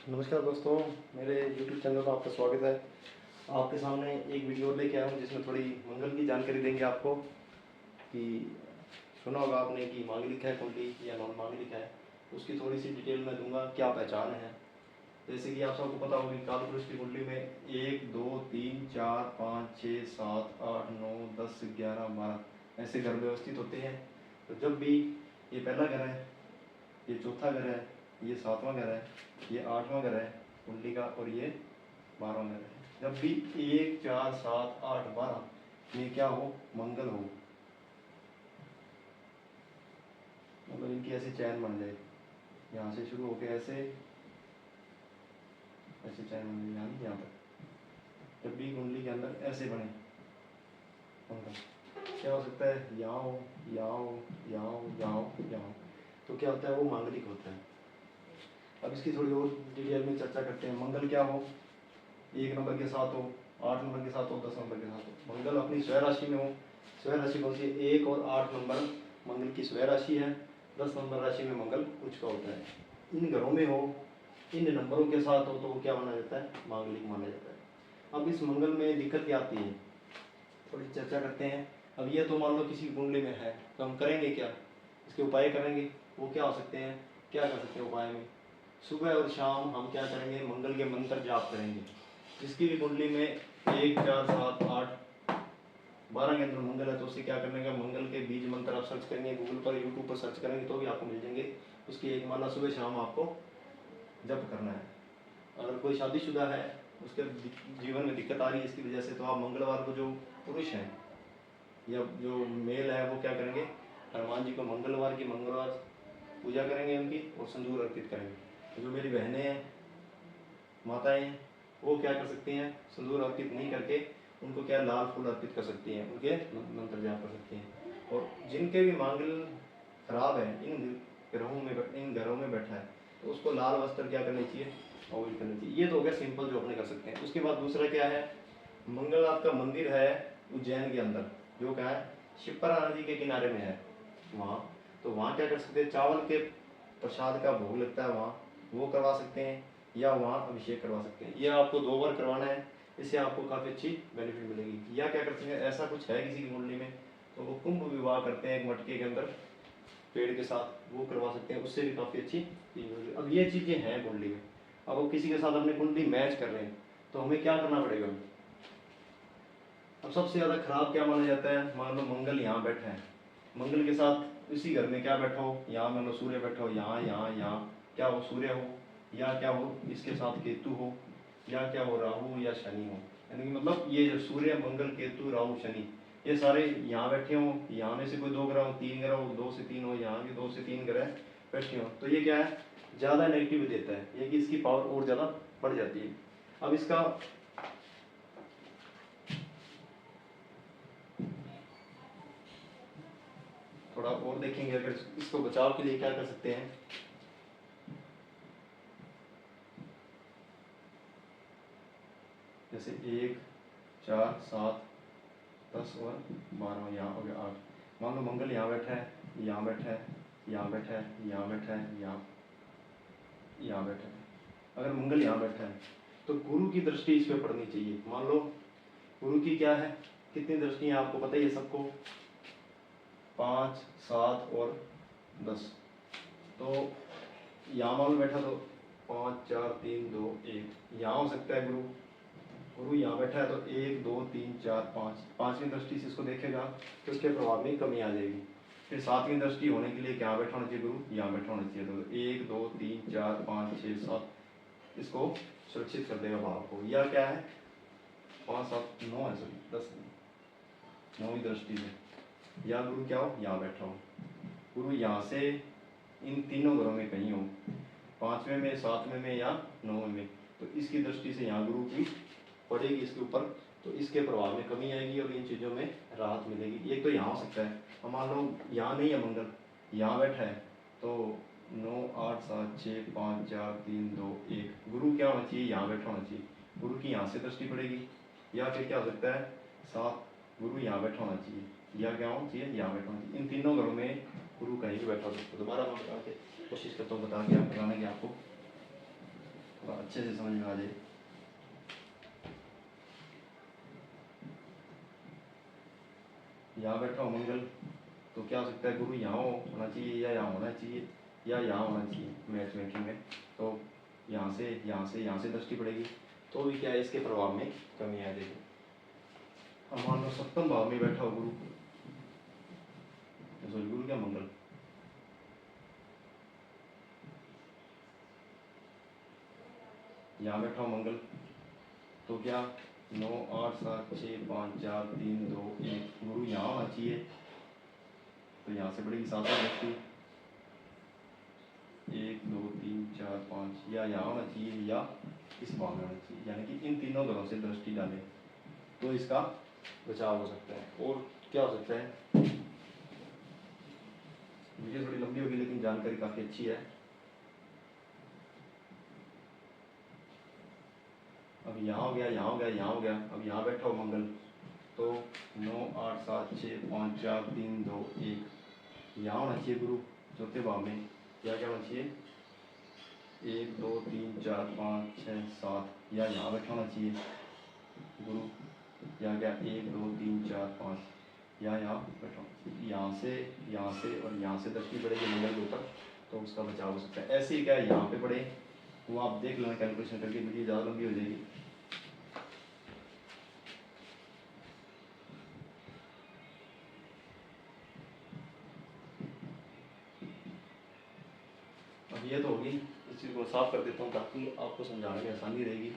नमस्कार दोस्तों, मेरे YouTube चैनल पर आपका स्वागत है। आपके सामने एक वीडियो और लेके आया हूँ जिसमें थोड़ी मंगल की जानकारी देंगे आपको। कि सुना होगा आपने कि मांगलिक है कुंडली या नॉन मांगलिक है, उसकी थोड़ी सी डिटेल मैं दूंगा, क्या पहचान है। जैसे कि आप सबको पता होगी कालपुरुष की कुंडली में 1 2 3 4 5 6 7 8 9 10 11 12 ऐसे घर व्यवस्थित होते हैं। तो जब भी ये पहला घर है, ये चौथा घर है, ये सातवां घर है, ये आठवां घर है कुंडली का, और ये 12वां घर है। जब भी 1 4 7 8 12 ये क्या हो, मंगल हो, मतलब इनकी ऐसे चैन बन जाए, यहाँ से शुरू होकर ऐसे ऐसे चैन बन जाए, यानी यहाँ तक। जब भी कुंडली के अंदर ऐसे बने मंगल, क्या हो सकता है, यहाँ हो, यहाँ हो, यहाँ हो, यहाँ हो, यहाँ हो, तो क्या होता है, वो मांगलिक होता है। अब इसकी थोड़ी और डिटेल में चर्चा करते हैं। मंगल क्या हो, 1 नंबर के साथ हो, 8 नंबर के साथ हो, 10 नंबर के साथ हो। मंगल अपनी स्वय राशि में हो, स्वय राशि कौन सी है, 1 और 8 नंबर मंगल की स्वय राशि है। 10 नंबर राशि में मंगल उच्च का होता है। इन घरों में हो, इन नंबरों के साथ हो, तो वो क्या माना जाता है, मांगलिक माना जाता है। अब इस मंगल में दिक्कत क्या आती है, थोड़ी चर्चा करते हैं। अब ये तो मान लो किसी कुंडली में है, तो हम करेंगे क्या, इसके उपाय करेंगे। वो क्या हो सकते हैं, क्या कर सकते हैं उपाय में, सुबह और शाम हम क्या करेंगे, मंगल के मंत्र जाप करेंगे। जिसकी भी कुंडली में 1 4 7 8 12 के अंदर मंगल है, तो उससे क्या करने का, मंगल के बीज मंत्र आप सर्च करेंगे गूगल पर, यूट्यूब पर सर्च करेंगे तो भी आपको मिल जाएंगे। उसकी एक माला सुबह शाम आपको जप करना है। अगर कोई शादीशुदा है, उसके जीवन में दिक्कत आ रही है इसकी वजह से, तो आप मंगलवार को, जो पुरुष हैं या जो मेल है, वो क्या करेंगे, हनुमान जी को मंगलवार पूजा करेंगे उनकी, और संदूर अर्पित करेंगे। जो मेरी बहनें हैं, माताएं हैं, वो क्या कर सकती हैं, संदूर अर्पित नहीं करके उनको क्या लाल फूल अर्पित कर सकती हैं, उनके मंत्र जाप कर सकती हैं। और जिनके भी मांगल खराब है, इन घरों में बैठा है, तो उसको लाल वस्त्र क्या करनी चाहिए, अवॉइड करनी चाहिए। ये तो हो गया सिंपल जो अपने कर सकते हैं। उसके बाद दूसरा क्या है, मंगलनाथ का मंदिर है उज्जैन के अंदर, जो क्या है, शिप्रा नदी के किनारे में है वहाँ। तो वहाँ क्या कर सकते हैं, चावल के प्रसाद का भोग लगता है वहाँ, वो करवा सकते हैं, या वहाँ अभिषेक करवा सकते हैं। ये आपको 2 बार करवाना है, इससे आपको काफ़ी अच्छी बेनिफिट मिलेगी। या क्या कर सकते हैं, ऐसा कुछ है किसी की कुंडली में, तो वो कुंभ विवाह करते हैं एक मटके के अंदर पेड़ के साथ, वो करवा सकते हैं, उससे भी काफ़ी अच्छी चीज़ होगी। अब ये चीज़ें हैं कुंडली में। अब वो किसी के साथ अपनी कुंडली मैच कर रहे हैं, तो हमें क्या करना पड़ेगा। अब सबसे ज़्यादा खराब क्या माना जाता है, मान लो मंगल यहाँ बैठा है, मंगल के साथ इसी घर में क्या बैठा हो, यहाँ मान लो सूर्य बैठा हो, यहाँ यहाँ यहाँ, क्या हो, सूर्य हो, या क्या हो, इसके साथ केतु हो, या क्या हो, राहु या शनि हो। यानी कि मतलब ये जो सूर्य मंगल केतु राहु शनि, ये सारे यहाँ बैठे हों, यहाँ में से कोई 2 ग्रह हो, 3 ग्रह हो, 2 से 3 हो, यहाँ भी 2 से 3 ग्रह बैठे हो, तो ये क्या है, ज़्यादा नेगेटिव देता है, ये कि इसकी पावर और ज़्यादा बढ़ जाती है। अब इसका थोड़ा और देखेंगे, अगर इसको बचाव के लिए क्या कर सकते हैं। जैसे 1 4 7 10 और 12 यहाँ हो गया 8। मान लो मंगल यहाँ बैठा है, यहाँ बैठा है, यहाँ बैठा है, यहाँ बैठा है, यहाँ बैठा है। अगर मंगल यहाँ बैठा है, तो गुरु की दृष्टि इस पर पड़नी चाहिए। मान लो गुरु की क्या है, कितनी दृष्टि है आपको पता ही है सबको, 5 7 और 10। तो यहाँ मान लो बैठा, तो 5 4 3 2 1 यहाँ हो सकता है गुरु। गुरु यहाँ बैठा है, तो 1 2 3 4 5, पांचवी दृष्टि से इसको देखेगा, तो उसके प्रभाव में कमी आ जाएगी। फिर 7वीं दृष्टि होने के लिए क्या बैठा होना चाहिए, गुरु यहाँ बैठा होना चाहिए। तो 1 2 3 4 5 6 7 इसको सुरक्षित कर देगा भाव को। या क्या है, 5 7 9 है, सॉरी 10, 9वीं दृष्टि में या गुरु क्या हो, यहाँ बैठा हो। गुरु यहाँ से इन तीनों घरों में कहीं हो, 5वें में, 7वें में या 9वें में, तो इसकी दृष्टि से यहाँ गुरु की पड़ेगी इसके ऊपर, तो इसके प्रभाव में कमी आएगी और इन चीज़ों में राहत मिलेगी। एक तो यहाँ हो सकता है, हम मान लो यहाँ नहीं है मंगल, यहाँ बैठा है, तो 9 8 7 6 5 4 3 2 1 गुरु क्या होना चाहिए, यहाँ बैठा होना चाहिए, गुरु की यहाँ से दृष्टि पड़ेगी। या फिर क्या हो सकता है, 7 गुरु यहाँ बैठा होना चाहिए, या क्या होना चाहिए, यहाँ बैठा होना चाहिए। इन तीनों घरों में गुरु कहीं भी बैठा हो सकता है। दोबारा मैं बता के कोशिश करता हूँ, बता के बताने की आपको। थोड़ा अच्छे से समझ में आ जाए। यहाँ बैठा हो मंगल, तो क्या हो सकता है, गुरु यहाँ होना चाहिए या यहाँ होना चाहिए या यहाँ होना चाहिए मैच मेकिंग में। तो यहाँ से यहाँ से यहाँ से दृष्टि पड़ेगी, तो भी क्या है, इसके प्रभाव में कमी आ जाएगी। अब मान लो सप्तम भाव में बैठा हो गुरु, सॉरी गुरु क्या, मंगल, यहाँ बैठा हो मंगल, तो क्या 9 8 7 6 5 4 3 2 1, गुरु यहाँ होना चाहिए, तो यहाँ से पड़ेगी 7 दृष्टि, 1 2 3 4 5, या यहाँ होना चाहिए या इस भाव में होना चाहिए, यानी कि इन तीनों घरों से दृष्टि डालें तो इसका बचाव हो सकता है। और क्या हो सकता है, वीडियो थोड़ी लंबी होगी लेकिन जानकारी काफ़ी अच्छी है। अब यहाँ हो गया, यहाँ हो गया, यहाँ हो गया, अब यहाँ बैठा हो मंगल, तो 9 8 7 6 5 4 3 2 1, यहाँ होना चाहिए गुरु चौथे भाव में, या क्या होना चाहिए 1 2 3 4 5 6 7, या यहाँ बैठा होना चाहिए गुरु, या क्या 1 2 3 4 5, या यहाँ बैठा, यहाँ से और यहाँ से दृष्टि पड़ेगी मंगल के ऊपर, तो उसका बचाव हो सकता है। ऐसे ही क्या है, यहाँ पे पड़े, वो आप देख लेना कैलकुलेशन करके, वीडियो ज़्यादा लंबी हो जाएगी। अब ये तो होगी, इस चीज़ को साफ कर देता हूँ ताकि आपको समझाने में आसानी रहेगी।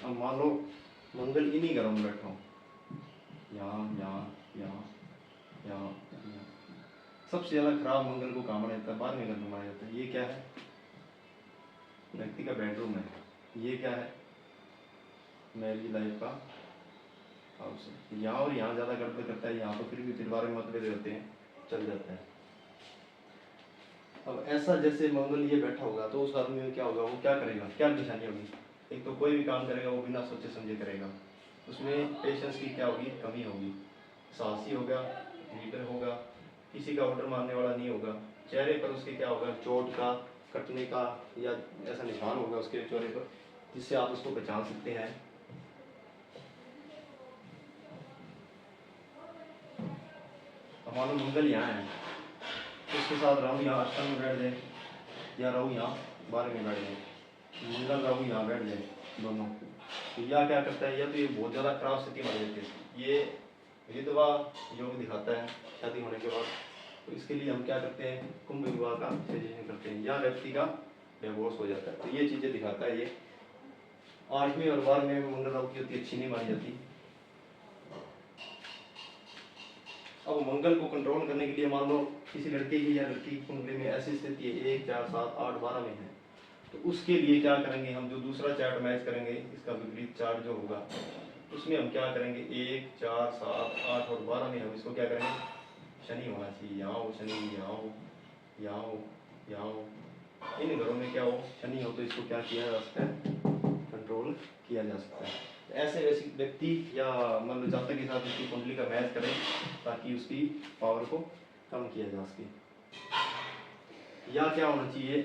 अब मान लो मंगल इन्हीं घरों में बैठा हूँ, यहाँ यहाँ यहाँ यहाँ यहाँ, सबसे ज़्यादा खराब मंगल को कहाँ माना जाता है, 12वें घर में माना जाता है। ये क्या है, व्यक्ति का बेडरूम है, ये क्या है, मैरिज लाइफ का हाउस है। यहाँ और यहाँ ज़्यादा गड़बड़ करता है, यहाँ तो फिर भी परिवार में मतभेद होते हैं, चल जाता है। अब ऐसा जैसे मंगल ये बैठा होगा तो उस आदमी में क्या होगा, वो क्या करेगा, क्या निशानी होगी, एक तो कोई भी काम करेगा वो बिना सोचे समझे करेगा, उसमें पेशेंस की क्या होगी, कमी होगी, साहसी होगा, लीडर होगा, किसी का ऑर्डर मानने वाला नहीं होगा, चेहरे पर उसके क्या होगा, चोट का, कटने का या ऐसा निशान होगा उसके चेहरे पर जिससे आप उसको पहचान सकते हैं। हमारा मंगल यहाँ है, उसके साथ राहु यहाँ अष्टम में बैठ जाए, या राहु यहाँ 12 में बैठ जाए, मंगल राहु यहाँ बैठ जाए दोनों, तो यह क्या करता है, या तो ये बहुत ज़्यादा खराब स्थिति मान जाती है, ये विधवा योग दिखाता है शादी होने के बाद। तो इसके लिए हम क्या करते हैं, कुंभ विवाह का सजेशन करते हैं, या व्यक्ति का डिवोर्स हो जाता है। तो ये चीज़ें दिखाता है। ये 8वीं और 12वीं में मंगल राहु की होती अच्छी नहीं मानी जाती। अब मंगल को कंट्रोल करने के लिए मान लो किसी लड़के की या लड़की की कुंडली में ऐसी स्थिति है 1 4 7 8 12 में है, तो उसके लिए क्या करेंगे, हम जो दूसरा चार्ट मैच करेंगे, इसका विपरीत चार्ट जो होगा उसमें हम क्या करेंगे, 1 4 7 8 और 12 में हम इसको क्या करेंगे, शनि होना चाहिए, यहाँ हो शनि, यहाँ हो, यहाँ हो, यहाँ हो, इन घरों में क्या हो, शनि हो, तो इसको क्या किया जा सकता है, कंट्रोल किया जा सकता है। ऐसे वैसे व्यक्ति या मतलब जातक के साथ उसकी कुंडली का मैच करें ताकि उसकी पावर को कम किया जा सके। या क्या होना चाहिए,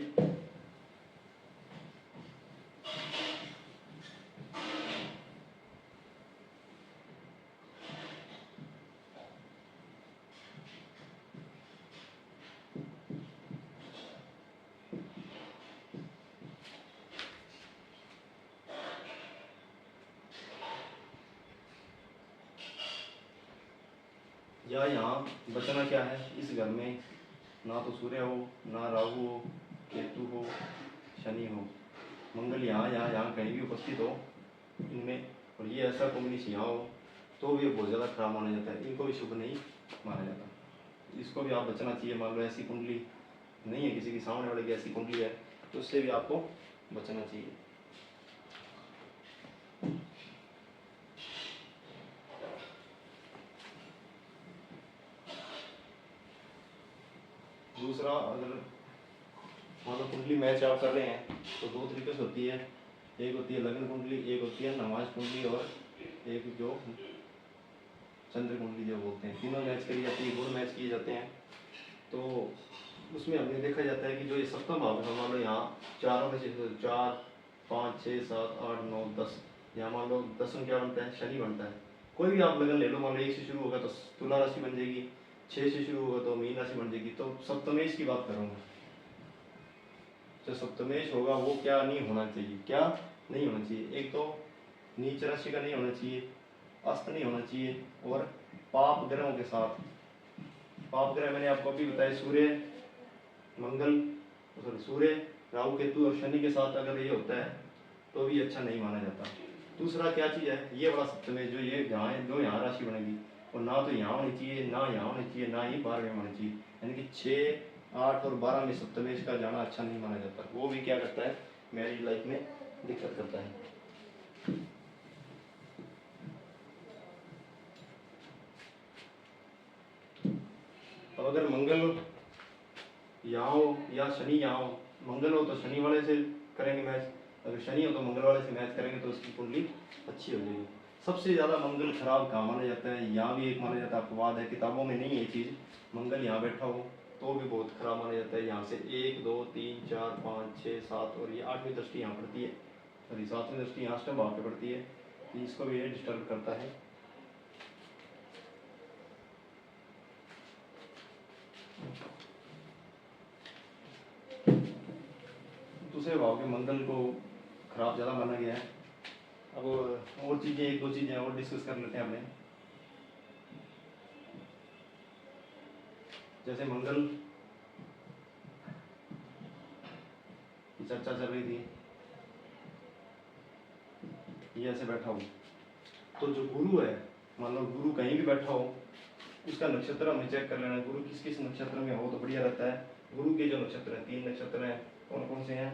या यहाँ बचना क्या है, इस घर में ना तो सूर्य हो, ना राहु हो, केतु हो, शनि हो, मंगल यहाँ यहाँ यहाँ कहीं भी उपस्थित हो इनमें, और ये ऐसा कॉम्बिनेशन यहाँ हो तो ये बहुत ज़्यादा खराब माना जाता है, इनको भी शुभ नहीं माना जाता। इसको भी आप बचना चाहिए। मान लो ऐसी कुंडली नहीं है किसी की, सामने वाले की ऐसी कुंडली है तो उससे भी आपको बचना चाहिए। दूसरा, अगर मान लो कुंडली मैच आप कर रहे हैं तो 2 तरीके से होती है, एक होती है लग्न कुंडली, एक होती है नमाज कुंडली, और एक जो चंद्र कुंडली जो बोलते हैं, तीनों मैच करी जाती है, गुण मैच किए जाते हैं। तो उसमें हमने देखा जाता है कि जो ये सप्तम भाव है, मान लो यहाँ चारों में से 4 5 6 7 8 9 10, यहाँ मान लो 10 में क्या बनता है, शनि बनता है। कोई भी आप लगन ले लो, मान लो 1 से शुरू होगा तो तुला राशि बन जाएगी, 6 से शुरू होगा तो मीन राशि बन जाएगी। तो सप्तमेश की बात करूँगा, जो सप्तमेश होगा वो क्या नहीं होना चाहिए, क्या नहीं होना चाहिए, एक तो नीच राशि का नहीं होना चाहिए, अस्त नहीं होना चाहिए, और पाप ग्रहों के साथ। पाप ग्रह मैंने आपको अभी बताया, सूर्य मंगल सॉरी सूर्य राहु केतु और शनि के साथ अगर ये होता है तो भी अच्छा नहीं माना जाता। दूसरा क्या चीज़ है, ये बड़ा सप्तमेश जो ये जहाँ जो यहाँ राशि बनेगी, और ना तो यहाँ होनी चाहिए, ना यहाँ होनी चाहिए, ना ही 12वें में होनी चाहिए, यानी कि 6 8 और 12 में सप्तमेश का जाना अच्छा नहीं माना जाता। वो भी क्या करता है, मैरिज लाइफ में दिक्कत करता है। अब अगर मंगल यहाँ हो या शनि यहाँ हो, मंगल हो तो शनि वाले से करेंगे मैच, अगर शनि हो तो मंगल वाले से मैच करेंगे तो उसकी कुंडली अच्छी हो जाएगी। सबसे ज़्यादा मंगल खराब कहाँ माना जाता है, यहाँ भी एक माना जाता है, अपवाद है, किताबों में नहीं है ये चीज़। मंगल यहाँ बैठा हो तो भी बहुत खराब माना जाता है। यहाँ से 1 2 3 4 5 6 7 और ये 8वीं दृष्टि यहाँ पड़ती है, सॉरी 7वीं दृष्टि यहाँ अष्टम भाव पे पड़ती है, इसको भी ये डिस्टर्ब करता है। दूसरे भाव के मंगल को खराब ज़्यादा माना गया है। अब और चीज़ें, एक दो चीज़ें और डिस्कस कर लेते हैं अपने। जैसे मंगल की चर्चा चल रही थी, ये ऐसे बैठा हो तो जो गुरु है, मान लो गुरु कहीं भी बैठा हो, उसका नक्षत्र हमें चेक कर लेना, गुरु किस किस नक्षत्र में हो तो बढ़िया रहता है। गुरु के जो नक्षत्र हैं, 3 नक्षत्र हैं, कौन कौन से हैं,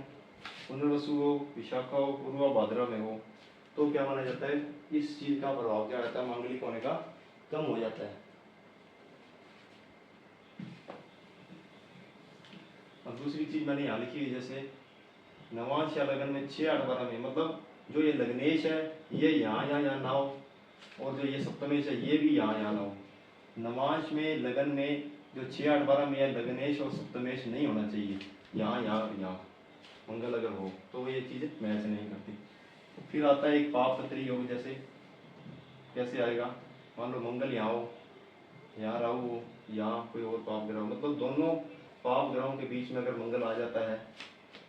पुनर्वसु हो, विशाखा हो, पूर्वा भाद्रा में हो, तो क्या माना जाता है, इस चीज का प्रभाव क्या रहता है, मांगलिक होने का कम हो जाता है। अब दूसरी चीज मैंने यहाँ लिखी है, जैसे नवांश या लगन में 6 8 12 में, मतलब जो ये लग्नेश है ये यहाँ ना हो, और जो ये सप्तमेश है ये भी यहाँ ना हो। नवांश में लगन में जो 6 8 12 में है, लग्नेश और सप्तमेश नहीं होना चाहिए, यहाँ मंगल अगर हो तो ये चीज़ मैच नहीं करती। फिर आता है एक पाप पत्री योग, जैसे कैसे आएगा, मान लो मंगल यहाँ हो, यहाँ राहु हो, यहाँ कोई और पाप ग्रह हो, मतलब दोनों पाप ग्रहों के बीच में अगर मंगल आ जाता है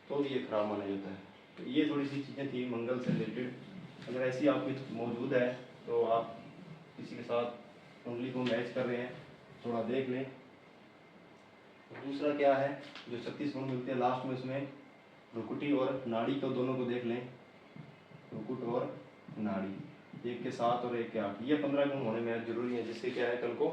तो भी ये खराब माना जाता है। तो ये थोड़ी सी चीज़ें थी मंगल से रिलेटेड। अगर ऐसी आपकी मौजूद है तो आप किसी के साथ कुंडली को मैच कर रहे हैं, थोड़ा देख लें। दूसरा क्या है, जो 36 गुण मिलते हैं लास्ट में, उसमें रुकुटी और नाड़ी को दोनों को देख लें, रुकुट और नाड़ी, 1 के 7 और 1 के 8, ये 15 गुण होने में जरूरी है, जिससे क्या है कल को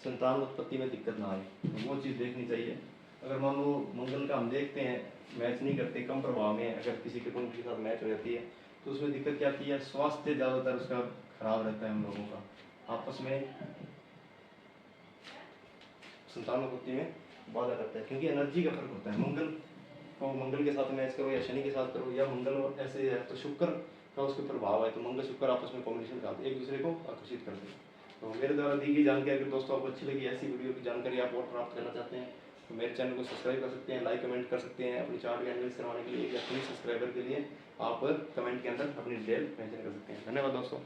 संतान उत्पत्ति में दिक्कत ना आए, तो वो चीज़ देखनी चाहिए। अगर मान लो मंगल का हम देखते हैं मैच नहीं करते, कम प्रभाव में, अगर किसी के कुंडली के साथ मैच हो जाती है तो उसमें दिक्कत क्या आती है, स्वास्थ्य ज़्यादातर उसका खराब रहता है हम लोगों का, आपस में संतान उत्पत्ति में बाधा करता है, क्योंकि एनर्जी का फर्क होता है। मंगल के साथ मैच करो या शनि के साथ करो, या मंगल और ऐसे है तो शुक्र का उसके ऊपर भाव है, तो मंगल शुक्र आपस में कॉम्बिनेशन करते एक दूसरे को आकर्षित करते हैं। तो मेरे द्वारा दी गई जानकारी अगर दोस्तों आपको अच्छी लगी, ऐसी वीडियो की जानकारी आप और प्राप्त करना चाहते हैं तो मेरे चैनल को सब्सक्राइब कर सकते हैं, लाइक कमेंट कर सकते हैं। अपनी चार्ट एनालिसिस करवाने के लिए या फ्री सब्सक्राइबर के लिए आप कमेंट के अंदर अपनी डिटेल मेंशन कर सकते हैं। धन्यवाद दोस्तों।